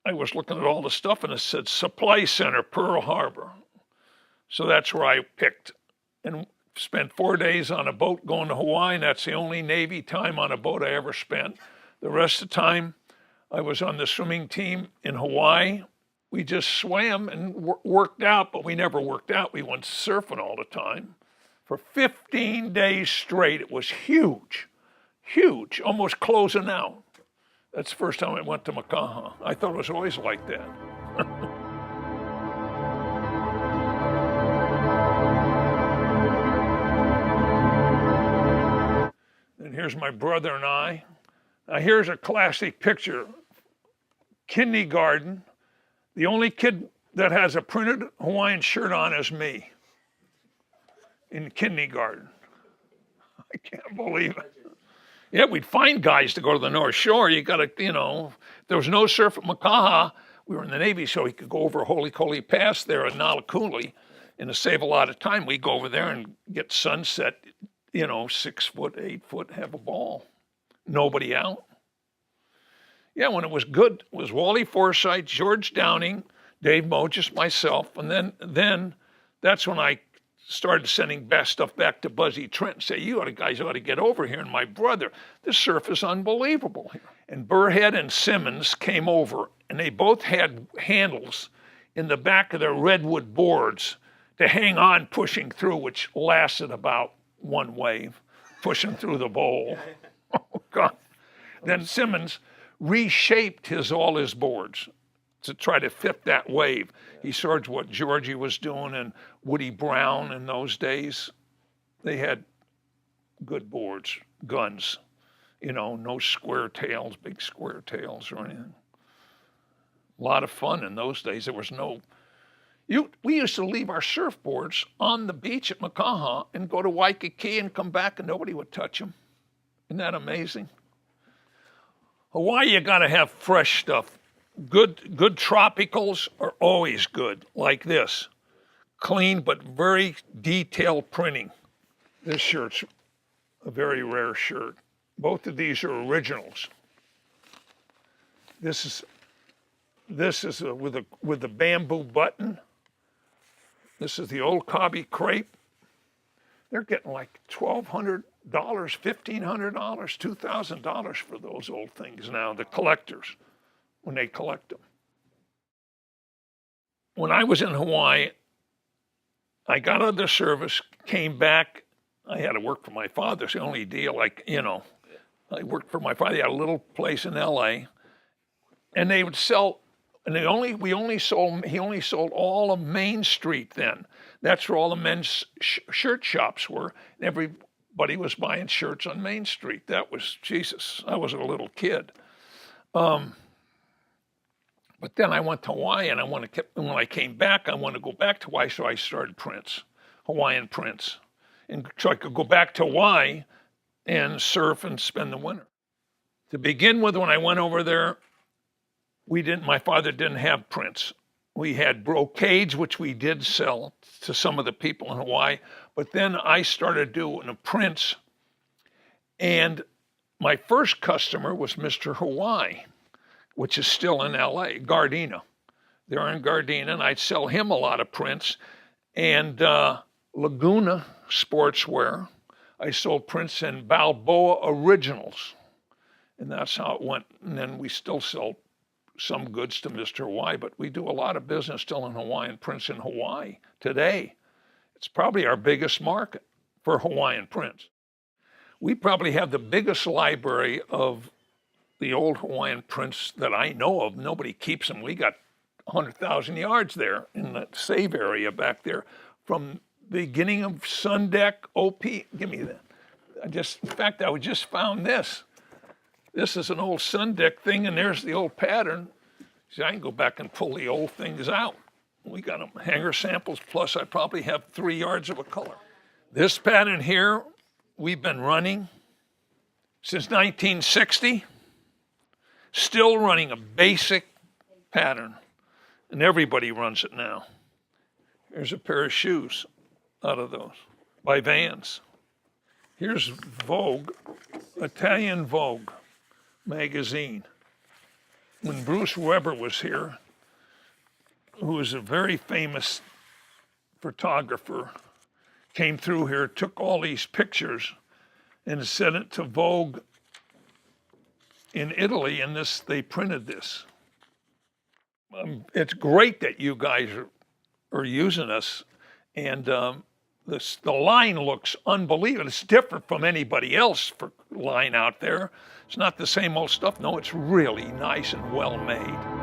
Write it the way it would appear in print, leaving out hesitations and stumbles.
I was looking at all the stuff and it said Supply Center, Pearl Harbor. So that's where I picked and spent 4 days on a boat going to Hawaii. And that's the only Navy time on a boat I ever spent. The rest of the time I was on the swimming team in Hawaii. We just swam and worked out, but we never worked out. We went surfing all the time. For 15 days straight, it was huge, huge, almost closing out. That's the first time I went to Makaha. I thought it was always like that. And here's my brother and I. Now here's a classic picture. Kindergarten. The only kid that has a printed Hawaiian shirt on is me in kindergarten. I can't believe it. Yeah, we'd find guys to go to the North Shore. You gotta, there was no surf at Makaha. We were in the Navy, so we could go over Holy Koli Pass there at Nalakuli. And to save a lot of time, we'd go over there and get sunset, 6 foot, 8 foot, have a ball. Nobody out. Yeah, when it was good, it was Wally Forsythe, George Downing, Dave Moges, myself. And then that's when I started sending best stuff back to Buzzy Trent and say, guys ought to get over here. And my brother, this surf is unbelievable here. And Burhead and Simmons came over, and they both had handles in the back of their redwood boards to hang on pushing through, which lasted about one wave, pushing through the bowl. Oh, God. Then Simmons reshaped all his boards to try to fit that wave. He saw what Georgie was doing and Woody Brown in those days. They had good boards, guns, no square tails, big square tails or anything. A lot of fun in those days. There was we used to leave our surfboards on the beach at Makaha and go to Waikiki and come back and nobody would touch them. Isn't that amazing? Hawaii, you gotta have fresh stuff. Good tropicals are always good, like this. Clean, but very detailed printing. This shirt's a very rare shirt. Both of these are originals. This is with the bamboo button. This is the old Kabi crepe. They're getting like $1,200, $1,500, $2,000 for those old things now, the collectors, when they collect them. When I was in Hawaii, I got out of the service, came back. I had to work for my father. It's the only deal, I worked for my father. He had a little place in LA, and they would sell, and he only sold all of Main Street then. That's where all the men's shirt shops were. Everybody was buying shirts on Main Street. That was, Jesus, I was a little kid. But then I went to Hawaii, and when I came back, I wanted to go back to Hawaii, so I started prints, Hawaiian prints. And so I could go back to Hawaii and surf and spend the winter. To begin with, when I went over there, my father didn't have prints. We had brocades, which we did sell to some of the people in Hawaii, but then I started doing the prints, and my first customer was Mr. Hawaii, which is still in LA, Gardena. They're in Gardena, and I'd sell him a lot of prints. And Laguna Sportswear, I sold prints in Balboa Originals. And that's how it went. And then we still sell some goods to Mr. Hawaii, but we do a lot of business still in Hawaiian prints in Hawaii today. It's probably our biggest market for Hawaiian prints. We probably have the biggest library of the old Hawaiian prints that I know of. Nobody keeps them. We got 100,000 yards there in the save area back there from the beginning of Sun Deck, OP. Give me that. In fact, I just found this. This is an old Sun Deck thing, and there's the old pattern. See, I can go back and pull the old things out. We got them hanger samples, plus I probably have 3 yards of a color. This pattern here, we've been running since 1960. Still running a basic pattern, and everybody runs it now. Here's a pair of shoes out of those by Vans. Here's Vogue, Italian Vogue magazine. when Bruce Weber was here, who was a very famous photographer, came through here, took all these pictures and sent it to Vogue in Italy, and they printed this. It's great that you guys are using us, and the line looks unbelievable. It's different from anybody else for line out there. It's not the same old stuff. No, it's really nice and well made.